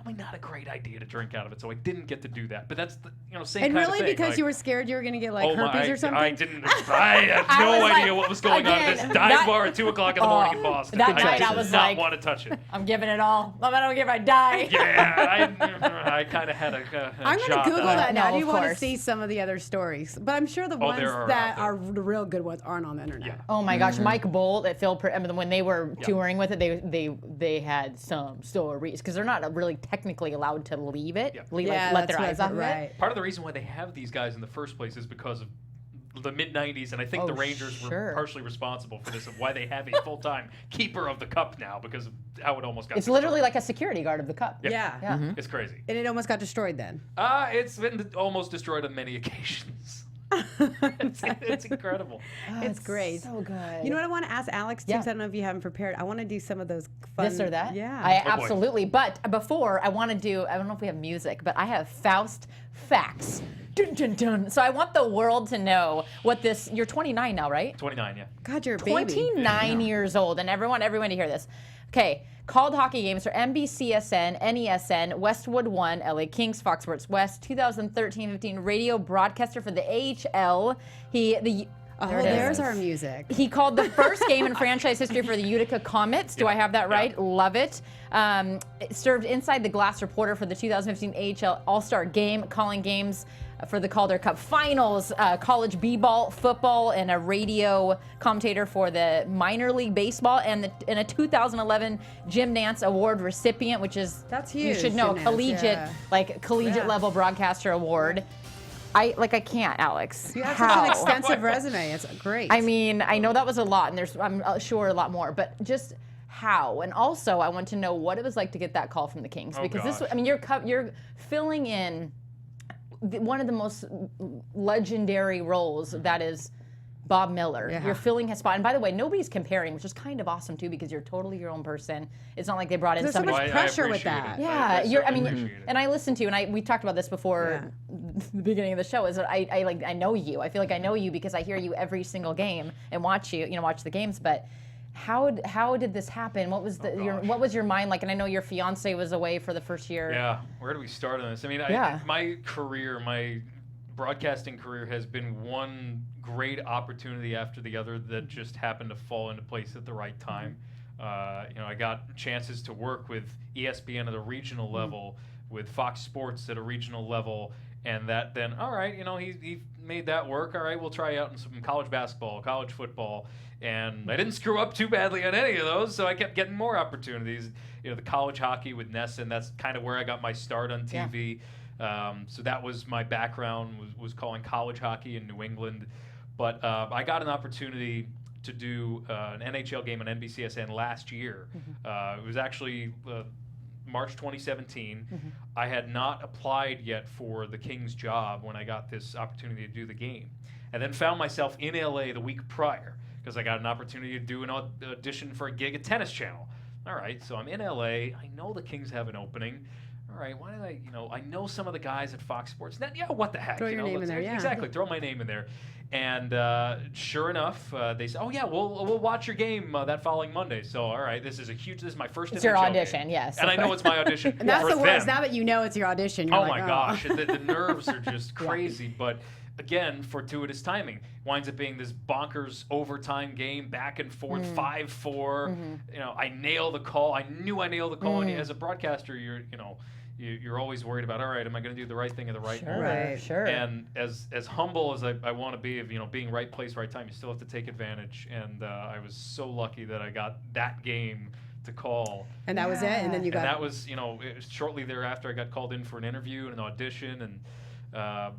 probably not a great idea to drink out of it. So I didn't get to do that. But that's the same And kind really, of thing. because like, you were scared you were going to get like herpes or something? I didn't. I had I no was idea like, what was going on at again, this dive that- bar at 2 o'clock in the morning in Boston. that I night did I was not like- want to touch it. I'm giving it all. I don't give I die. Yeah, I kind of had a I'm going shot to Google that now. No, I do of want to course. see some of the other stories. But I'm sure the ones there are that out there. are the real good ones aren't on the internet. Yeah. Oh my gosh, Mike Bolt at I mean, when they were touring with it, they had some stories because they're not really technically allowed to leave it, Yeah, let their that's eyes off of right. it. Part of the reason why they have these guys in the first place is because of the mid-'90s, and I think Oh, the Rangers were sure. partially responsible for this, of why they have a full-time keeper of the cup now, because of how it almost got It's destroyed. literally like a security guard of the cup. Yeah. Yeah. It's crazy. And it almost got destroyed then. It's been almost destroyed on many occasions. it's incredible. It's great. So good. You know what I want to ask Alex too? Yeah. 'Cause I don't know if you haven't prepared. I want to do some of those fun. This or that? Yeah. I boy. absolutely. But before, I want to do, I don't know if we have music, but I have Faust facts. Dun, dun, dun. So I want the world to know what this, you're 29 now, right? 29, yeah. God, you're a baby. 29 years old, and everyone to hear this. Okay, called hockey games for NBCSN, NESN, Westwood One, LA Kings, Fox Sports West, 2013-15 radio broadcaster for the AHL. Oh, There it is. there's our music. He called the first game in franchise history for the Utica Comets. Do I have that right? Yeah. Love it. Served inside the glass reporter for the 2015 AHL All-Star Game, calling games for the Calder Cup Finals, college b-ball, football, and a radio commentator for the minor league baseball, and a 2011 Jim Nance Award recipient, which is That's You huge, should know, Jim Nance, collegiate, yeah. collegiate level broadcaster award. I can't, Alex. You have How? such an extensive resume. It's great. I mean, I know that was a lot, and I'm sure a lot more, but just how? And also, I want to know what it was like to get that call from the Kings, Oh, because gosh. I mean, you're filling in one of the most legendary roles that is Bob Miller. Yeah. You're filling his spot, and by the way, nobody's comparing, which is kind of awesome too, because you're totally your own person. It's not like they brought in There's so somebody. much pressure with appreciate that. it. Yeah, I I mean, certainly appreciate it. and I listened to you, and we talked about this before the beginning of the show. Is that I know you. I feel like I know you because I hear you every single game and watch the games. But how did this happen? What was what was your mind like? And I know your fiance was away for the first year. Yeah, where do we start on this? I mean, my career, my broadcasting career has been one great opportunity after the other that just happened to fall into place at the right time. I got chances to work with ESPN at a regional level, with Fox Sports at a regional level, and that then, all right, he made that work. All right, we'll try out in some college basketball, college football. And I didn't screw up too badly on any of those, so I kept getting more opportunities. The college hockey with Nesson, that's kind of where I got my start on TV. So that was my background, was calling college hockey in New England. But I got an opportunity to do an NHL game on NBCSN last year. It was actually March 2017. I had not applied yet for the Kings job when I got this opportunity to do the game. And then found myself in LA the week prior, because I got an opportunity to do an audition for a gig at Tennis Channel. All right, so I'm in LA. I know the Kings have an opening. All right, why did I know some of the guys at Fox Sports. What the heck? Throw your name in there, yeah. Exactly, throw my name in there. And sure enough, they said, oh yeah, we'll watch your game that following Monday. So all right, this is my first It's NHL your audition, game. yes. And I know it's my audition. and that's for the worst. them. Now that you know it's your audition, you're Oh like, my gosh, the nerves are just crazy. But again, fortuitous timing. Winds up being this bonkers overtime game, back and forth, 5-4. I nail the call. I knew I nailed the call. And as a broadcaster, you're always worried about, all right, am I going to do the right thing at the right moment? Right. Sure. And as humble as I want to be of being right place, right time, you still have to take advantage. And I was so lucky that I got that game to call. And that was it. And then you got. And that was, it was shortly thereafter I got called in for an interview and an audition, and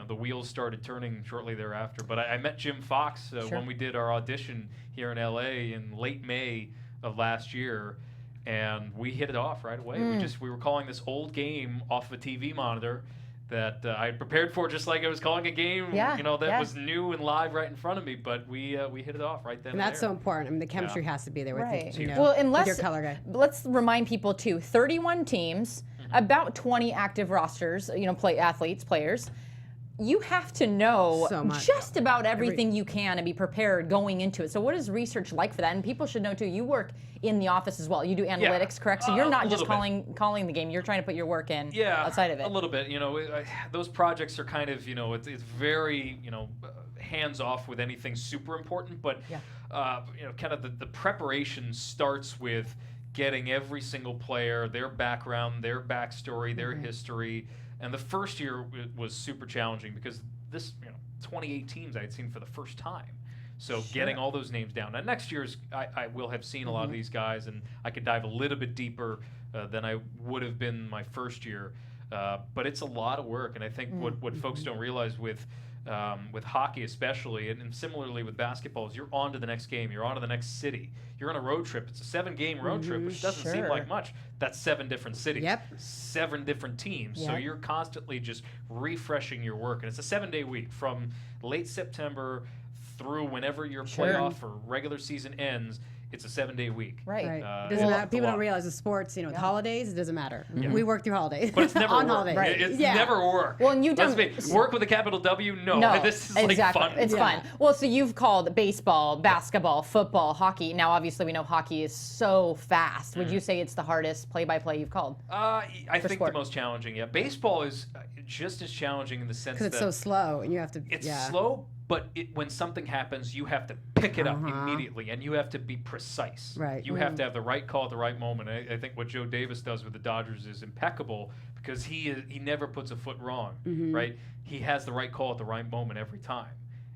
the wheels started turning shortly thereafter. But I met Jim Fox when we did our audition here in LA in late May of last year, and we hit it off right away. We were calling this old game off of a TV monitor that I had prepared for, just like I was calling a game, that was new and live right in front of me. But we hit it off right then. And that's there. so important. I mean, the chemistry has to be there with Right. you. Well, and with your color guy. let's remind people too, 31 teams, about 20 active rosters, players. you have to know So much. just about everything you can and be prepared going into it. So what is research like for that? And people should know too, you work in the office as well. You do analytics, correct? So you're not just calling the game, you're trying to put your work in outside of it. A little bit. Those projects are kind of, it's very, hands off with anything super important, but kind of the preparation starts with getting every single player, their background, their backstory, their history. And the first year was super challenging because this, 28 teams I had seen for the first time. So getting all those names down. Now next year's, I will have seen a lot of these guys, and I could dive a little bit deeper than I would have been my first year. But it's a lot of work, and I think what folks don't realize with hockey especially, and similarly with basketball, is you're on to the next game, you're on to the next city. You're on a road trip. It's a 7-game road trip, which doesn't seem like much. That's 7 different cities, 7 different teams. So you're constantly just refreshing your work. And it's a 7-day week from late September through whenever your playoff or regular season ends. It's a 7-day week. Right. Doesn't matter. People don't realize the sports, with holidays, it doesn't matter. We work through holidays. But it's never on work. holidays. Right. It's never work. Well, and you've done work with a capital W. No, this is like fun. It's fun. Well, so you've called baseball, basketball, football, hockey. Now, obviously, we know hockey is so fast. Would you say it's the hardest play-by-play you've called? I think the most challenging. Yeah, baseball is just as challenging in the sense that it's so slow, and you have to. It's slow. But when something happens, you have to pick it up immediately, and you have to be precise. Right. You have to have the right call at the right moment. I think what Joe Davis does with the Dodgers is impeccable because he never puts a foot wrong. Right. He has the right call at the right moment every time.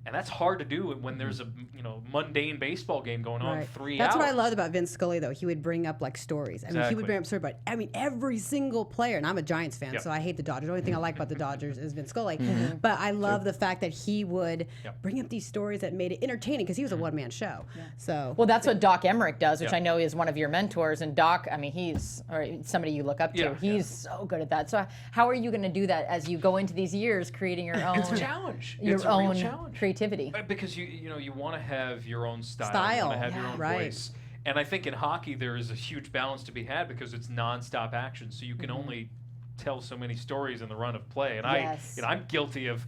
And that's hard to do when there's a mundane baseball game going on 3 hours. That's what I loved about Vince Scully, though. He would bring up stories. I mean, he would bring up stories about every single player. And I'm a Giants fan, so I hate the Dodgers. The only thing I like about the Dodgers is Vince Scully. But I love the fact that he would bring up these stories that made it entertaining because he was a one-man show. So well, that's what Doc Emmerich does, which I know is one of your mentors. And Doc, I mean, he's somebody you look up to. He's so good at that. So how are you going to do that as you go into these years, creating your own? It's a challenge. Your it's a own real challenge. creativity. Because you want to have your own style. You want to have your own voice. And I think in hockey there is a huge balance to be had because it's nonstop action, so you can only tell so many stories in the run of play. And I'm guilty of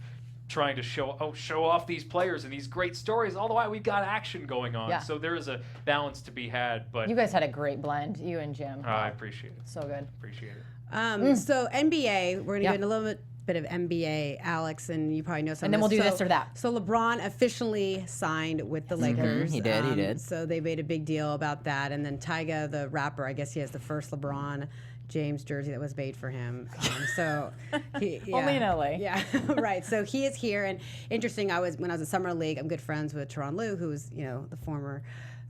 trying to show off these players and these great stories. All the while we've got action going on, so there is a balance to be had. But you guys had a great blend, you and Jim. I appreciate it. So good. Appreciate it. So NBA, we're going to get into a little bit of NBA, Alex, and you probably know some. And then we'll do this or that. So LeBron officially signed with the Lakers. He did. So they made a big deal about that. And then Tyga, the rapper, I guess he has the first LeBron James jersey that was made for him. Only in LA. Yeah, right. So he is here, and interesting. When I was at Summer League, I'm good friends with Teron Lue, who's the former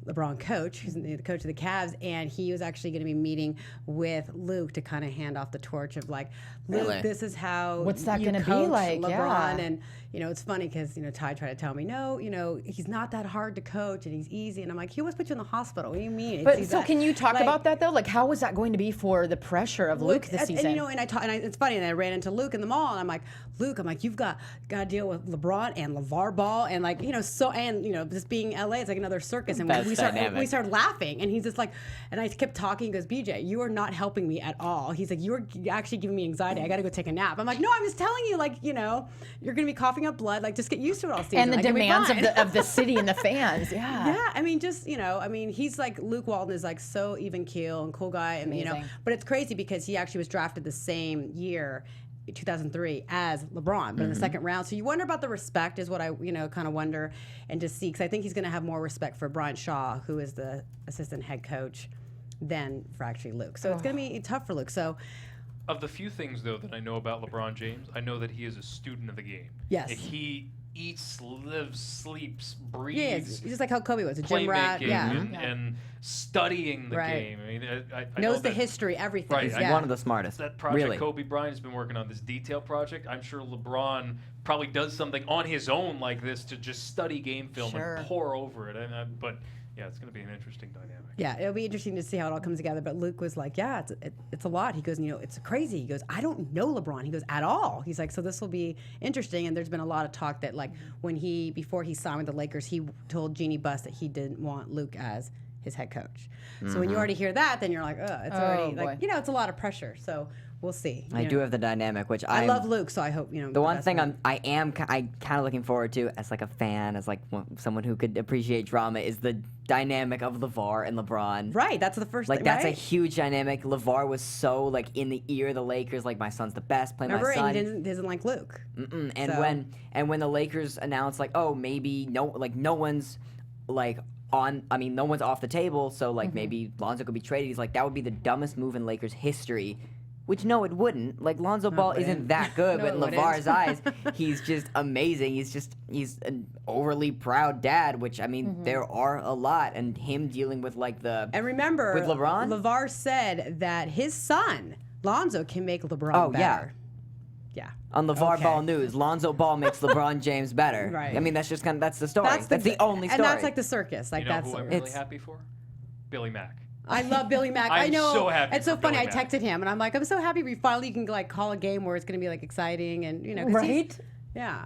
LeBron coach, who's the coach of the Cavs, and he was actually going to be meeting with Luke to kind of hand off the torch of Luke, this is how what's that going to be like, LeBron, and it's funny because Ty tried to tell me no, he's not that hard to coach and he's easy, and I'm like, he almost put you in the hospital. What do you mean? But so can you talk about that though? Like, how was that going to be for the pressure of Luke this season? And it's funny, and I ran into Luke in the mall, and I'm like, Luke, you've got to deal with LeBron and LeVar Ball, and this being LA, it's like another circus, and we started laughing, and he's just like, and I kept talking. He goes, BJ, you are not helping me at all. He's like, you're actually giving me anxiety. I got to go take a nap. I'm like, no, I'm just telling you, you're going to be coughing up blood. Just get used to it all season. And the demands of the city and the fans. Yeah. I mean, he's like, Luke Walton is so even keel and cool guy, and but it's crazy because he actually was drafted the same year, 2003, as LeBron, but in the second round. So you wonder about the respect is what I kind of wonder, and to see, because I think he's going to have more respect for Bryant Shaw, who is the assistant head coach, than for actually Luke. So it's going to be tough for Luke. So of the few things though that I know about LeBron James, I know that he is a student of the game. Yes. He eats, lives, sleeps, breathes. He's just like how Kobe was, a gym rat. And studying the game. I mean, I knows know the history, everything. Right. One of the smartest. That project really. Kobe Bryant has been working on, this detail project. I'm sure LeBron probably does something on his own like this to just study game film and pour over it. But yeah, it's going to be an interesting dynamic. Yeah, it'll be interesting to see how it all comes together. But Luke was like, yeah, it's a lot. He goes, it's crazy. He goes, I don't know LeBron. He goes, at all. He's like, so this will be interesting. And there's been a lot of talk that before he signed with the Lakers, he told Jeannie Buss that he didn't want Luke as his head coach. So when you already hear that, then you're like, oh, it's already boy. like, it's a lot of pressure. So we'll see. I do have the dynamic, which I love Luke, so I hope The one best thing for him. I kind of looking forward to as like a fan, as like someone who could appreciate drama, is the dynamic of LeVar and LeBron. Right, that's the first Like thing, that's right? a huge dynamic. LeVar was so like in the ear of the Lakers, like my son's the best, play Remember, my son. and he doesn't like Luke. And So- when the Lakers announced like, oh, maybe no one's like no one's off the table, so like maybe Lonzo could be traded. He's like, that would be the dumbest move in Lakers history. Which no, it wouldn't. Like Lonzo Ball isn't that good, No, but in it wouldn't. LeVar's eyes, he's just amazing. He's an overly proud dad, which I mean there are a lot, and him dealing with like the And remember, with LeBron? LeVar said that his son, Lonzo, can make LeBron Oh, yeah. better. Yeah. on LeVar Okay. Ball News, Lonzo Ball makes LeBron James better. Right. I mean that's just that's the story. That's the only story. And that's like the circus. Like You know that's who I'm really It's- happy for? Billy Mack. I love Billy Mack. I I'm know. so happy It's so for funny. Billy I Mack. texted him and I'm like, I'm so happy we finally can like call a game where it's going to be like exciting and 'cause he's- Yeah.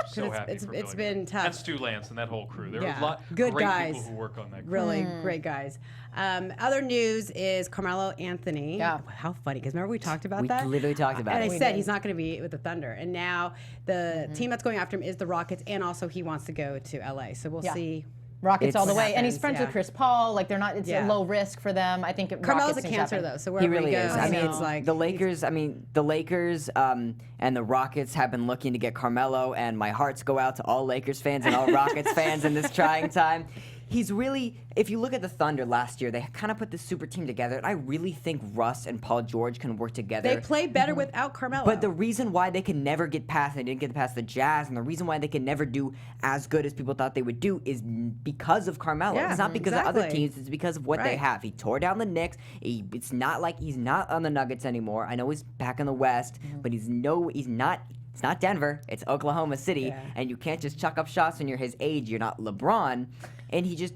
So it's- happy it's- for it's Billy been Mack. tough. And Stu Lance and that whole crew. There Yeah. was a lot Good great guys. people who work on that crew. Really great guys. Other news is Carmelo Anthony. Yeah. How funny, because remember we talked about We that? literally talked about and it. I We said did. he's not going to be with the Thunder. And now the team that's going after him is the Rockets, and also he wants to go to LA. So we'll Yeah. see. Rockets all the What way, and he's happens, friends yeah. with Chris Paul. Like they're not. It's Yeah. a low risk for them. I think Carmelo's Rockets a things cancer, happen. though, so He wherever really he goes, is. I mean, it's like the Lakers. The Lakers and the Rockets have been looking to get Carmelo, and my hearts go out to all Lakers fans and all Rockets fans in this trying time. He's really, if you look at the Thunder last year, they kind of put this super team together, and I really think Russ and Paul George can work together. they play better without Carmelo. But the reason why they can never get past, they didn't get past the Jazz, and the reason why they can never do as good as people thought they would do is because of Carmelo. Yeah, It's not because of other exactly. teams, it's because of what they Right. have. He tore down the Knicks. It's not like he's not on the Nuggets anymore. I know he's back in the West, but he's not. It's not Denver. It's Oklahoma City, Yeah. and you can't just chuck up shots when you're his age. You're not LeBron, and he just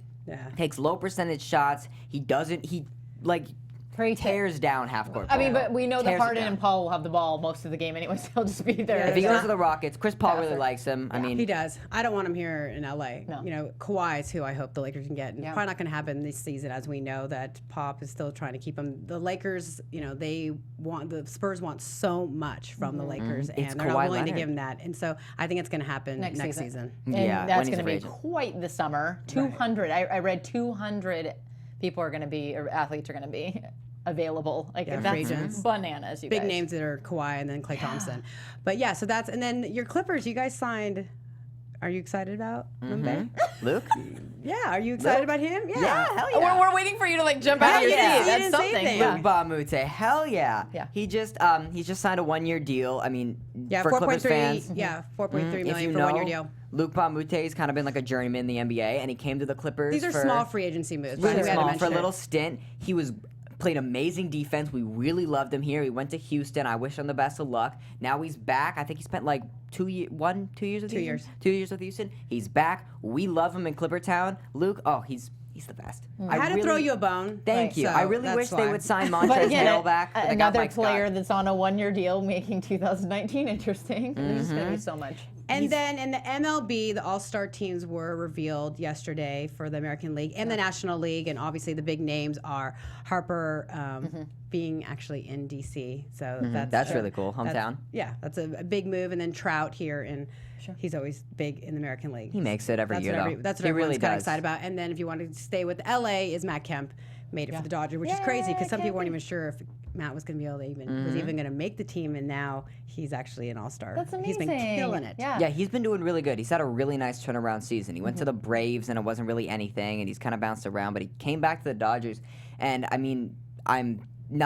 takes low percentage shots. He tears down half court. I mean, ball. but we know that Tears it Harden down. and Paul will have the ball most of the game anyway, so he'll just be there. Yeah, If he Yeah. goes to the Rockets, Chris Paul really Perfect. likes him. I mean, he does. I don't want him here in LA. No. Kawhi is who I hope the Lakers can get. And Yeah. probably not going to happen this season, as we know that Pop is still trying to keep him. The Lakers, the Spurs want so much from the Lakers, It's and they're not Kawhi willing to Leonard. give him that. And so I think it's going to happen next season. And Yeah, that's when he's going a to free be agent. quite the summer. 200. I read 200 people are going to be, or athletes are going to be available. Like Yeah, free that's agents. bananas. You Big guys. names that are Kawhi and then Klay Thompson. But yeah, so that's, and then your Clippers, you guys signed. Are you excited about Mbappe? Luke? Yeah, are you excited about him? Yeah. hell We're waiting for you to like jump out of your yeah. seat. You That's didn't say something. anything. Yeah. Luke Bamute, hell yeah. Yeah. He just signed a 1-year deal. I mean, Yeah, for Clippers 4.3. fans, Yeah, 4.3 if million you for know, 1 year deal. Luke Bamute's kind of been like a journeyman in the NBA, and he came to the Clippers. These are for, small free agency moves. really but we had to small for a mention it. little stint. He played amazing defense. We really loved him here. He went to Houston. I wish him the best of luck. Now he's back. I think he spent like 2 years with 2 Houston. years. 2 years with Houston. He's back. We love him in Clipper Town. Luke, he's the best. I had to throw you a bone. Thank you. So I really that's wish they why. would sign But Montrezl again, Harrell back. but they got another Mike Scott. player that's on a 1-year deal making 2019 interesting. There's just going to be so much. And then in the MLB, the All-Star teams were revealed yesterday for the American League and the National League, and obviously the big names are Harper being actually in DC. So That's really cool. Hometown. That's a big move, and then Trout here, and he's always big in the American League. He makes it every That's year, what though. that's what He everyone's really kind of does. excited about. And then if you want to stay with LA, is Matt Kemp made it for the Dodgers, which is crazy because some people weren't even sure if Matt was going to be able to was even going to make the team, and now he's actually an All-Star. That's amazing. He's been killing it. Yeah. He's been doing really good. He's had a really nice turnaround season. He went to the Braves, and it wasn't really anything, and he's kind of bounced around, but he came back to the Dodgers. And, I mean, I don't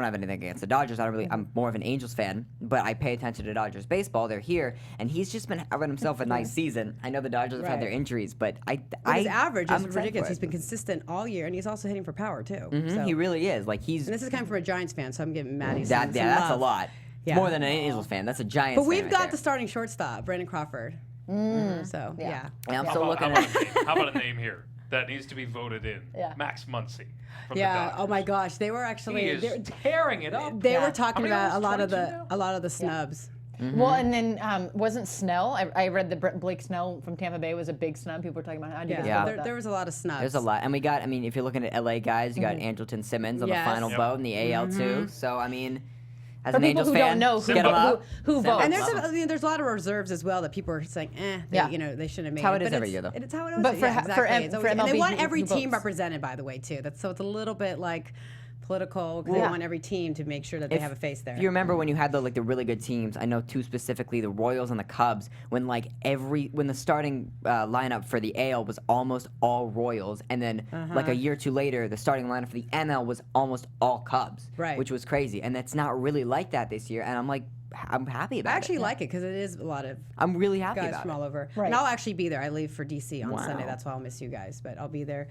have anything against the Dodgers. I'm more of an Angels fan, but I pay attention to Dodgers baseball. They're here, and he's just been having himself a nice season. I know the Dodgers have had their injuries, but His average I'm is excited ridiculous. for He's it. been consistent all year, and he's also hitting for power too. Mhm, So- He really is. Like and this is coming from a Giants fan, so I'm getting mad. that's a lot. Yeah. More than an Angels fan. That's a Giants But we've fan right got there. the starting shortstop, Brandon Crawford. So yeah. Yeah, I'm How still about, looking how at. about a name? How about a name here that needs to be voted in? Yeah. Max Muncy from Yeah. the Dodgers. Oh my gosh, they were actually He is tearing it up. they were How talking many about goals? a lot of 22 now? the snubs. Well, and then wasn't Snell? I read that Blake Snell from Tampa Bay was a big snub. People were talking about how do you guys feel about that? There was a lot of snubs. There's a lot, and we got. I mean, if you're looking at LA guys, you got Andrelton Simmons on the final vote in the AL too. So I mean, as For an people Angels who fan, don't know get 'em up. who votes. And there's a lot of reserves as well that people are saying, they shouldn't have made how it. it is But every year, though. It's how it is. But for exactly. It's always- and they MLB, want who every team votes? represented, by the way, too. So it's a little bit like political. 'Cause they want every team to make sure that they have a face there. If you remember when you had the really good teams, I know two specifically, the Royals and the Cubs, when the starting lineup for the AL was almost all Royals, and then like a year or two later, the starting lineup for the NL was almost all Cubs, Right. which was crazy. And it's not really like that this year, and I'm happy about it. I actually like it because it is a lot of I'm really happy guys about from it. all over. Right. And I'll actually be there. I leave for DC on Wow. Sunday. That's why I'll miss you guys. But I'll be there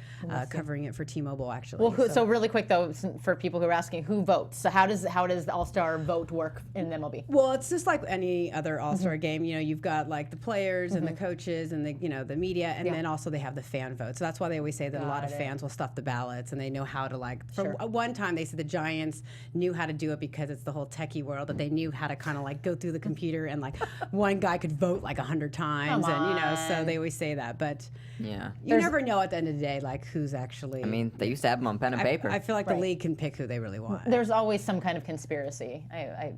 covering it for T-Mobile, actually. Well, so really quick though, for people who are asking, who votes? So how does the All-Star vote work in MLB? Well, it's just like any other All-Star game. You know, you've got like the players and the coaches and the media, and then also they have the fan vote. So that's why they always say that a lot of fans will stuff the ballots, and they know how to one time they said the Giants knew how to do it because it's the whole techie world, that they knew how to kind of like go through the computer and like one guy could vote like 100 times, and so they always say that. But Yeah. you never know at the end of the day like who's actually. I mean, they used to have them on pen and paper. I feel like the league can pick who they really want. There's always some kind of conspiracy,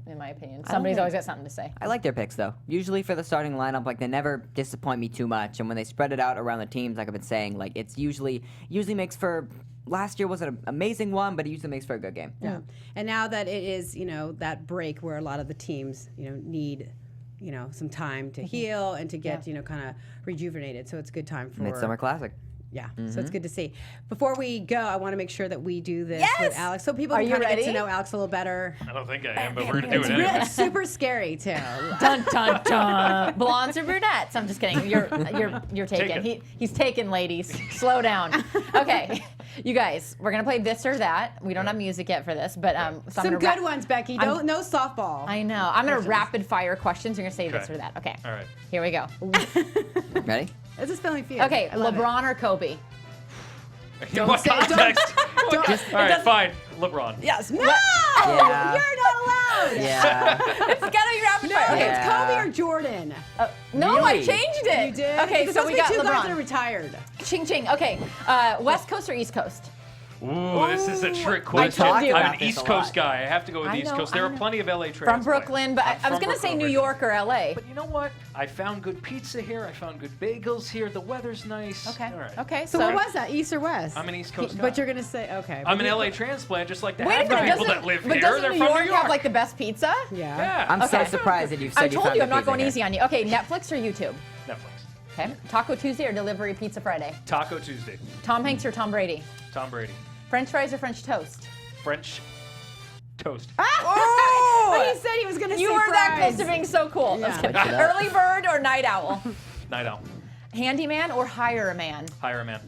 in my opinion. Somebody's always got something to say. I like their picks though. Usually for the starting lineup, like they never disappoint me too much. And when they spread it out around the teams, like I've been saying, like it's usually makes for. Last year wasn't an amazing one, but it usually makes for a good game. Yeah. And now that it is, that break where a lot of the teams, need, some time to heal and to get, kind of rejuvenated. So it's a good time for Midsummer Classic. Yeah, so it's good to see. Before we go, I want to make sure that we do this with Alex, so people Are can you kind of get to ready? know Alex a little better. I don't think I am, but we're gonna do it anyway. It's super scary too. Dun dun dun. Blondes or brunettes? I'm just kidding. You're taken. Take it. He's taken, ladies. Slow down. Okay, you guys, we're gonna play this or that. We don't have music yet for this, but so I'm Some gonna good ones, Becky. No softball. I know. I'm gonna rapid fire questions. You're gonna say this Okay. or that. Okay. All right. Here we go. Ready? This is Philly Field. Okay, I love it. LeBron or Kobe? In what say- don't- context? don't- All right, fine. LeBron. Yes. No, Yeah. you're not allowed. Yeah. It's gotta be rapid No, fire. Okay. it's Yeah. Kobe or Jordan. No, I Really? changed it. You did. Okay, There's so supposed we to got be two guys that are LeBron. retired. Ching ching. Okay, West Coast or East Coast? Ooh, this is a trick question. told you I'm about an this East a Coast lot. guy. I have to go with I the East know, Coast. There I are know. plenty of LA From transplants. Brooklyn, but I'm I was from gonna say Brooklyn New originally. York or LA. But you know what? I found good pizza here. I found good bagels here. The weather's nice. Okay. All right. Okay. So what was that, East or West? I'm an East Coast guy. But you're gonna say okay. I'm an LA transplant, just like the Wait a half the minute. people that live But here. doesn't They're New from York New York. have like the best pizza? Yeah. Yeah. I'm so Okay. surprised that you've said I you told found you the I'm not pizza going here. easy on you. Okay, Netflix or YouTube? Netflix. Okay. Taco Tuesday or Delivery Pizza Friday? Taco Tuesday. Tom Hanks or Tom Brady? Tom Brady. French fries or French toast? French toast. Oh! He said he was gonna say You were that fries. close to being so cool. Yeah. Let's get Switch it up. Early bird or night owl? Night owl. Handyman or hire a man? Hire a man.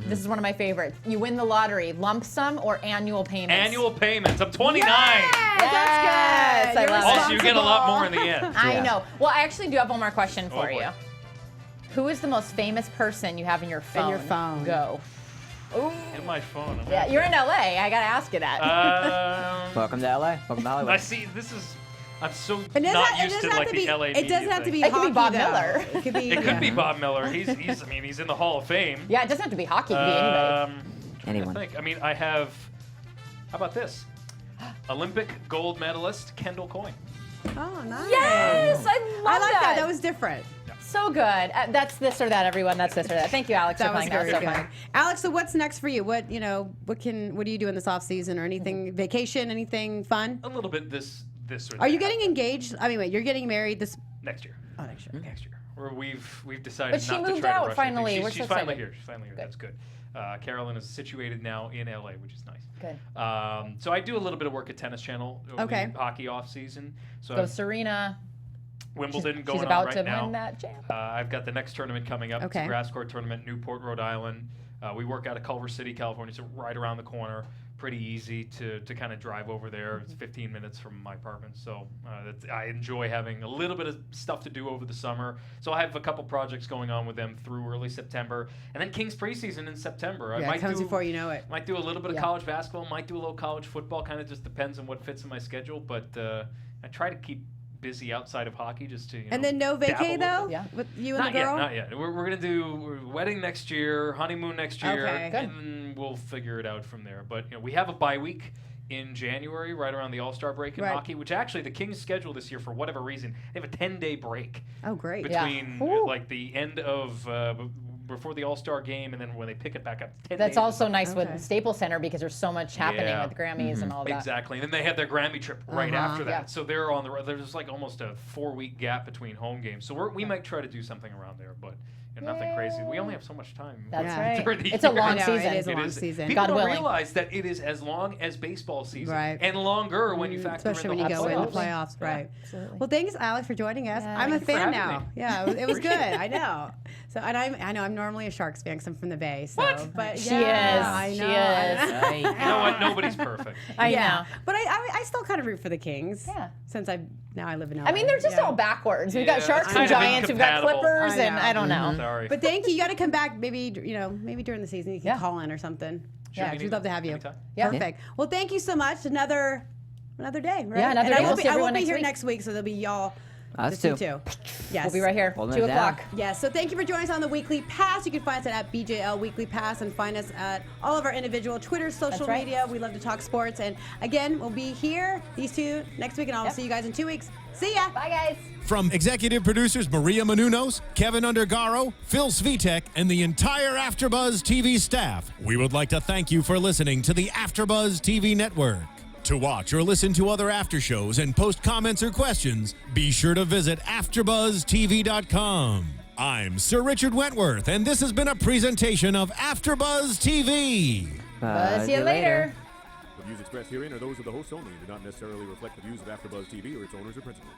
This is one of my favorites. You win the lottery, lump sum or annual payments? Annual payments. I'm 29. Yes, that's Yes, good. I You're love it. Also, you get a lot more in the responsible. end. I Yeah. know. Well, I actually do have one more question for Oh, boy. you. Who is the most famous person you have in your phone? your phone. Go. In my phone. Yeah, you're in LA. I gotta ask you that. Welcome to LA. Welcome to Hollywood. I see. This is. I'm so It doesn't, not it used doesn't to have like to the be. LA. It doesn't have to be It could be hockey, Bob though. Miller. It could be. It could be Bob Miller. He's. I mean, he's in the Hall of Fame. Yeah, it doesn't have to be hockey. It could be anybody. Trying Anyone. to think. I mean, I have. How about this? Olympic gold medalist Kendall Coyne. Oh, nice. Yes, I love I like that. That was different. so good. That's this or that, everyone. That's this or that. Thank you, Alex, That for was playing. That was very so good. fun. Alex, so what's next for you? What do you do in this off season or anything? Vacation? Anything fun? A little bit this or Are you that. getting engaged? I mean, wait, you're getting married this next year? oh, next year. Okay. Next year. Where we've decided But she not to moved try to out rush finally. anything. We're She's so finally excited. here. She's finally here. That's good. Carolyn is situated now in LA, which is nice. Good. So I do a little bit of work at Tennis Channel over Okay. the hockey off season. So Go I've Serena. Wimbledon going She's about on right to now. win that champ. I've got the next tournament coming up. It's Okay. a grass court tournament, Newport, Rhode Island. We work out of Culver City, California, so right around the corner. Pretty easy to kind of drive over there. It's 15 minutes from my apartment, so I enjoy having a little bit of stuff to do over the summer. So I have a couple projects going on with them through early September, and then Kings preseason in September. Yeah, it comes before you know it. Might do a little bit of Yeah. college basketball, might do a little college football. Kind of just depends on what fits in my schedule, but I try to keep busy outside of hockey just to. And then no vacay dabble though. with it. Yeah. With you and Not the girl. yet, not yet. We're gonna do wedding next year, honeymoon next year, Okay. Good. and then we'll figure it out from there. But we have a bye week in January, right around the All-Star break in Right. hockey, which actually the Kings' schedule this year, for whatever reason, they have a 10-day break Oh, great. Yeah. between Woo. like the end of before the All-Star game and then when they pick it back up. 10 That's days. also nice Okay. with Staples Center because there's so much happening Yeah. with Grammys and all that. Exactly. And then they have their Grammy trip right after that. Yeah. So they're on the road. There's like almost a 4-week gap between home games. So we might try to do something around there, but nothing crazy. We only have so much time. That's Yeah. right. during the It's a year. long I know, season. it is a long season. People God don't willing. realize that it is as long as baseball season Right. and longer when you factor Especially in when the you go whole in the Absolutely. playoffs, right? Absolutely. Well, thanks, Alex, for joining us. Yeah, I'm a thank you for fan having now. me. Yeah, it was good. Appreciate it. I know. So, and I know I'm normally a Sharks fan because I'm from the Bay. So, What? But She yeah, I is. She know. is. Right. You know what? Nobody's perfect. I yeah, know. but I still kind of root for the Kings. Yeah. Since now I live in LA. I mean, they're just yeah. all backwards. We've Yeah, got Sharks it's and kind of Giants. We've got incompatible. Clippers, I and know. I don't know. Sorry. But thank you. You got to come back. Maybe maybe during the season you can Yeah. call in or something. Sure, Yeah, we'd love to have you. anytime. Yeah. Perfect. Well, thank you so much. Another day, right? Yeah, another And day. I We'll won't see be, I everyone won't be next here week. next week, so there'll be y'all. Us to see too. Yes. We'll be right here, Holding 2 it down. o'clock. Yes, so thank you for joining us on the Weekly Pass. You can find us at BJL Weekly Pass and find us at all of our individual Twitter, social That's right. media. We love to talk sports. And again, we'll be here, these two, next week, and I'll Yep. see you guys in 2 weeks. See ya. Bye, guys. From executive producers Maria Menounos, Kevin Undergaro, Phil Svitek, and the entire AfterBuzz TV staff, we would like to thank you for listening to the AfterBuzz TV network. To watch or listen to other after shows and post comments or questions, be sure to visit AfterBuzzTV.com. I'm Sir Richard Wentworth, and this has been a presentation of AfterBuzz TV. See you later. The views expressed herein are those of the hosts only and do not necessarily reflect the views of AfterBuzz TV or its owners or principals.